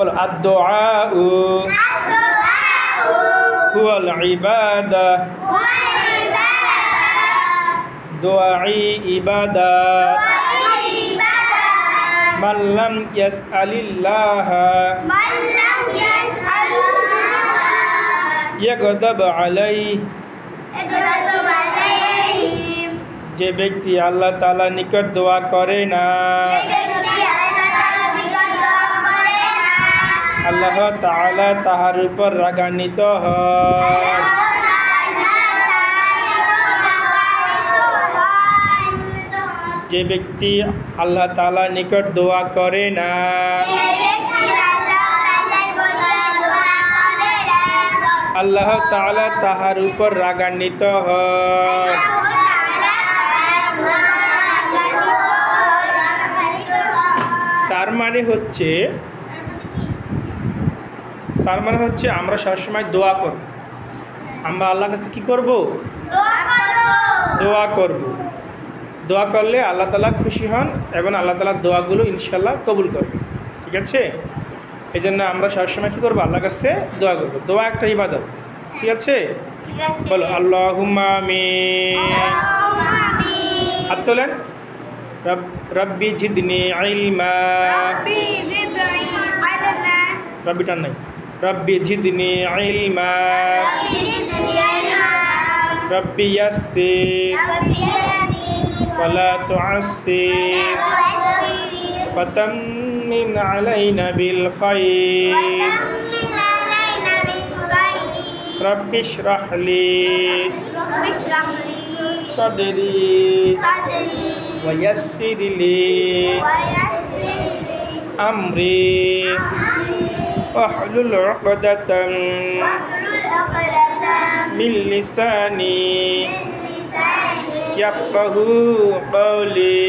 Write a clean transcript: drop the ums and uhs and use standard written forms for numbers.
বলো আদ-দুআউ হুয়াল ইবাদাহ, দুআই ইবাদাত, মান লাম ইয়াসআলিল্লাহ ইয়াগদাব আলাইহি, যে ব্যক্তি আল্লাহ তাআলা নিকট দোয়া করে না আল্লাহ তাআলা তাহার উপর রাগান্বিত হয়। যে ব্যক্তি আল্লাহ তাআলা নিকট দোয়া করে না আল্লাহ তাআলা তাহার উপর রাগান্বিত হয়। তার মানে হচ্ছে আমরা সবসময় দোয়া করব। আমরা আল্লাহর কাছে কী করব? দোয়া করব। দোয়া করলে আল্লাহ তাআলা খুশি হন এবং আল্লাহ তাআলার দোয়াগুলো ইনশাআল্লাহ কবুল করবে। ঠিক আছে? এই জন্য আমরা সবসময় কী করবো? আল্লাহর কাছে দোয়া করবো। দোয়া একটা ইবাদত। ঠিক আছে? বলো আল্লাহুম্মা আমিন। হাত তোলেন। রব্বি জিদনি ইলমা, রব্বি টান নাই, রব্বি জিদনি ইলমা, রব্বি ইয়াসসির ওয়ালা তুআসসির ওয়াতাম্মিম আলাইনা বিল খায়র, রব্বি ইশরাহ লি সাদরি ওয়া ইয়াসসির লি আমরি ওয়াহলুল উকদাতাম মিন লিসানি ইয়াফকাহু কওলি।